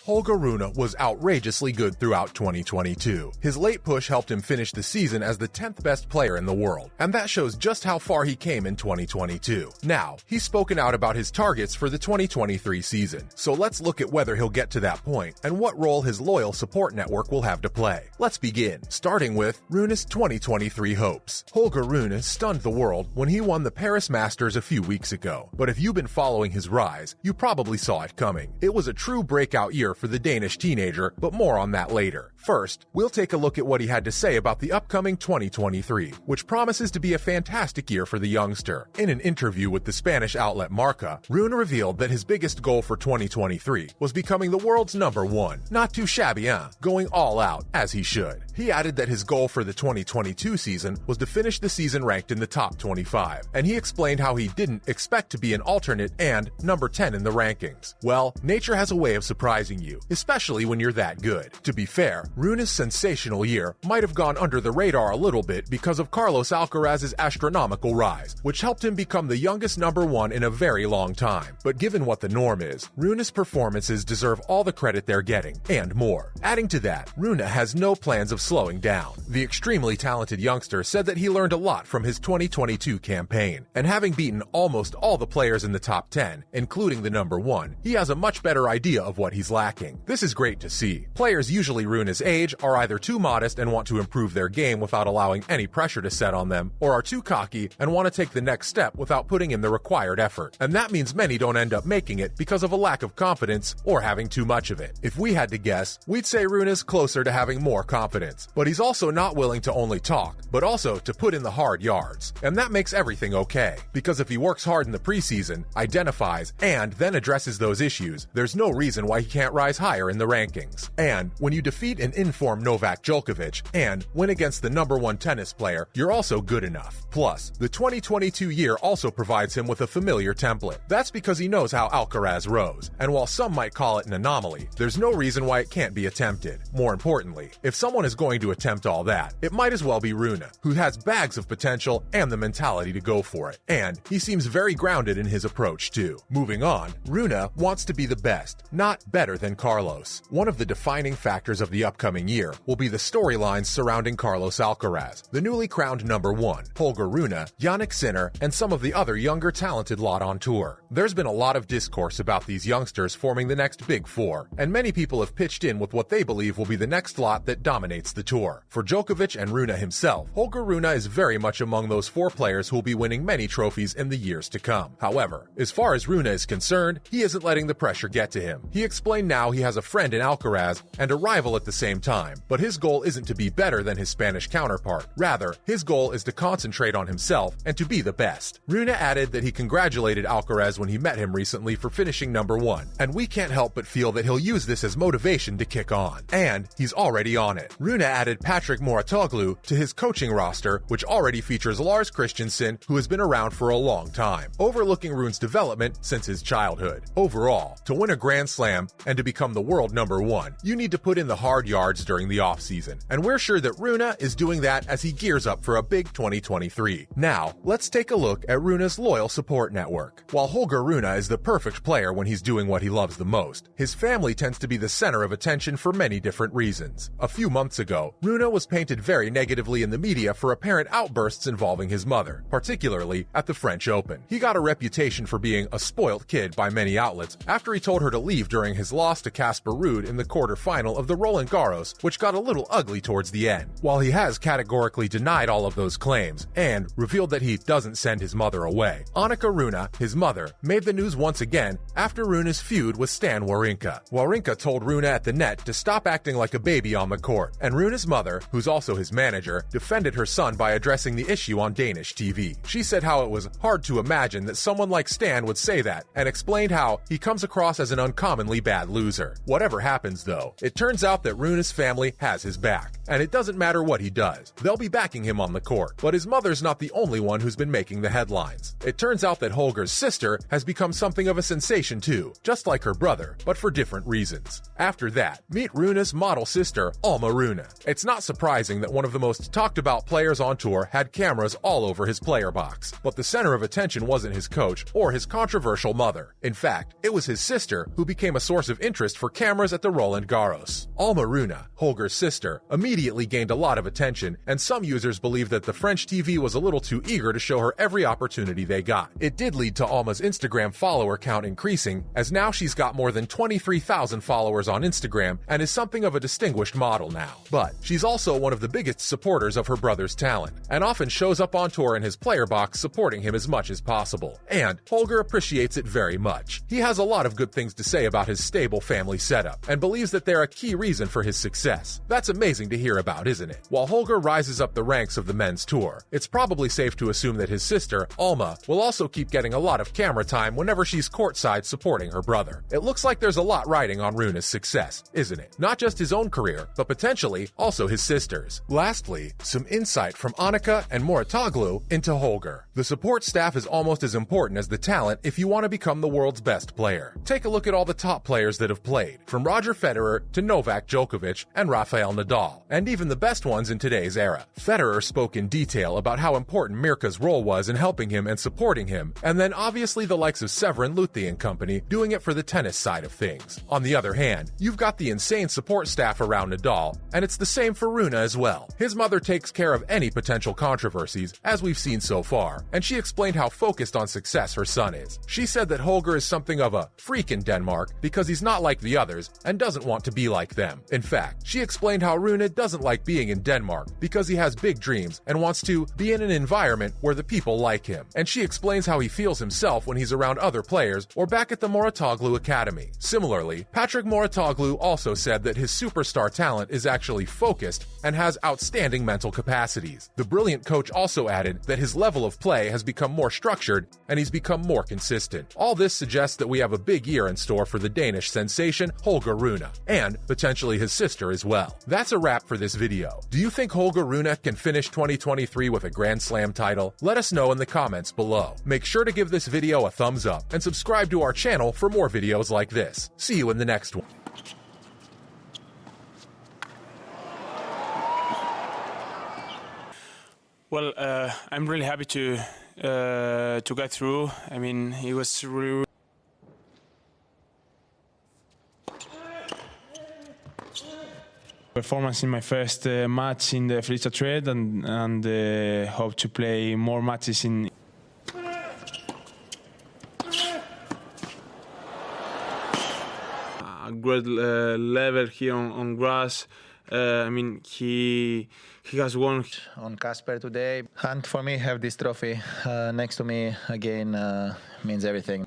Holger Rune was outrageously good throughout 2022. His late push helped him finish the season as the 10th best player in the world, and that shows just how far he came in 2022. Now, he's spoken out about his targets for the 2023 season, so let's look at whether he'll get to that point and what role his loyal support network will have to play. Let's begin, starting with Rune's 2023 hopes. Holger Rune stunned the world when he won the Paris Masters a few weeks ago, but if you've been following his rise, you probably saw it coming. It was a true breakout year for the Danish teenager, but more on that later. First, we'll take a look at what he had to say about the upcoming 2023, which promises to be a fantastic year for the youngster. In an interview with the Spanish outlet Marca, Rune revealed that his biggest goal for 2023 was becoming the world's #1. Not too shabby, huh? Going all out, as he should. He added that his goal for the 2022 season was to finish the season ranked in the top 25, and he explained how he didn't expect to be an alternate and number 10 in the rankings. Well, nature has a way of surprising you, especially when you're that good. To be fair, Rune's sensational year might have gone under the radar a little bit because of Carlos Alcaraz's astronomical rise, which helped him become the youngest #1 in a very long time. But given what the norm is, Rune's performances deserve all the credit they're getting, and more. Adding to that, Rune has no plans of slowing down. The extremely talented youngster said that he learned a lot from his 2022 campaign, and having beaten almost all the players in the top 10, including the #1, he has a much better idea of what he's lacking. This is great to see. Players usually Rune's age are either too modest and want to improve their game without allowing any pressure to set on them, or are too cocky and want to take the next step without putting in the required effort. And that means many don't end up making it because of a lack of confidence or having too much of it. If we had to guess, we'd say Rune is closer to having more confidence, but he's also not willing to only talk, but also to put in the hard yards. And that makes everything okay, because if he works hard in the preseason, identifies, and then addresses those issues, there's no reason why he can't rise higher in the rankings. And when you defeat an informed Novak Djokovic and win against the #1 tennis player, you're also good enough. Plus, the 2022 year also provides him with a familiar template. That's because he knows how Alcaraz rose, and while some might call it an anomaly, there's no reason why it can't be attempted. More importantly, if someone is going to attempt all that, it might as well be Rune, who has bags of potential and the mentality to go for it. And he seems very grounded in his approach too. Moving on, Rune wants to be the best, not better than Carlos. One of the defining factors of the upcoming year will be the storylines surrounding Carlos Alcaraz, the newly crowned #1, Holger Rune, Jannik Sinner, and some of the other younger talented lot on tour. There's been a lot of discourse about these youngsters forming the next Big Four, and many people have pitched in with what they believe will be the next lot that dominates the tour. For Djokovic and Rune himself, Holger Rune is very much among those 4 players who will be winning many trophies in the years to come. However, as far as Rune is concerned, he isn't letting the pressure get to him. He explained now he has a friend in Alcaraz and a rival at the same time, but his goal isn't to be better than his Spanish counterpart. Rather, his goal is to concentrate on himself and to be the best. Rune added that he congratulated Alcaraz when he met him recently for finishing #1, and we can't help but feel that he'll use this as motivation to kick on. And he's already on it. Rune added Patrick Mouratoglou to his coaching roster, which already features Lars Christensen, who has been around for a long time, overlooking Rune's development since his childhood. Overall, to win a Grand Slam and to become the world #1, you need to put in the hard yards during the offseason, and we're sure that Rune is doing that as he gears up for a big 2023. Now, let's take a look at Rune's loyal support network. While Holger Rune is the perfect player when he's doing what he loves the most, his family tends to be the center of attention for many different reasons. A few months ago, Rune was painted very negatively in the media for apparent outbursts involving his mother, particularly at the French Open. He got a reputation for being a spoilt kid by many outlets after he told her to leave during his loss to Casper Ruud in the quarterfinal of the Roland Garros, which got a little ugly towards the end. While he has categorically denied all of those claims and revealed that he doesn't send his mother away, Annika Rune, his mother, made the news once again after Rune's feud with Stan Wawrinka. Wawrinka told Rune at the net to stop acting like a baby on the court, and Rune's mother, who's also his manager, defended her son by addressing the issue on Danish TV. She said how it was hard to imagine that someone like Stan would say that, and explained how he comes across as an uncommonly bad loser. Whatever happens though, it turns out that Rune Rune's family has his back, and it doesn't matter what he does. They'll be backing him on the court. But his mother's not the only one who's been making the headlines. It turns out that Holger's sister has become something of a sensation too, just like her brother, but for different reasons. After that, meet Rune's model sister, Holger Rune. It's not surprising that one of the most talked about players on tour had cameras all over his player box, but the center of attention wasn't his coach or his controversial mother. In fact, it was his sister who became a source of interest for cameras at the Roland Garros. Holger Rune, Holger's sister, immediately gained a lot of attention, and some users believe that the French TV was a little too eager to show her every opportunity they got. It did lead to Alma's Instagram follower count increasing, as now she's got more than 23,000 followers on Instagram and is something of a distinguished model now. But she's also one of the biggest supporters of her brother's talent, and often shows up on tour in his player box supporting him as much as possible. And Holger appreciates it very much. He has a lot of good things to say about his stable family setup, and believes that they're a key reason for his success. That's amazing to hear about, isn't it? While Holger rises up the ranks of the men's tour, it's probably safe to assume that his sister, Alma, will also keep getting a lot of camera time whenever she's courtside supporting her brother. It looks like there's a lot riding on Rune's success, isn't it? Not just his own career, but potentially also his sister's. Lastly, some insight from Annika and Moratoglu into Holger. The support staff is almost as important as the talent if you want to become the world's best player. Take a look at all the top players that have played, from Roger Federer to Novak Djokovic and Rafael Nadal, and even the best ones in today's era. Federer spoke in detail about how important Mirka's role was in helping him and supporting him, and then obviously the likes of Severin Luthi and company doing it for the tennis side of things. On the other hand, you've got the insane support staff around Nadal, and it's the same for Rune as well. His mother takes care of any potential controversies, as we've seen so far, and she explained how focused on success her son is. She said that Holger is something of a freak in Denmark because he's not like the others and doesn't want to be like them. In fact, she explained how Rune doesn't like being in Denmark because he has big dreams and wants to be in an environment where the people like him. And she explains how he feels himself when he's around other players or back at the Moratoglu Academy. Similarly, Patrick Moratoglu also said that his superstar talent is actually focused and has outstanding mental capacities. The brilliant coach also added that his level of play has become more structured and he's become more consistent. All this suggests that we have a big year in store for the Danish sensation Holger Rune, and potentially his sister as well. That's a wrap for this video. Do you think Holger Rune can finish 2023 with a Grand Slam title? Let us know in the comments below. Make sure to give this video a thumbs up and subscribe to our channel for more videos like this. See you in the next one. Well, I'm really happy to get through. I mean, it was really performance in my first match in the Felicia Trade, and hope to play more matches in. A great level here on grass. I mean, he has won on Casper today, and for me, have this trophy next to me again means everything.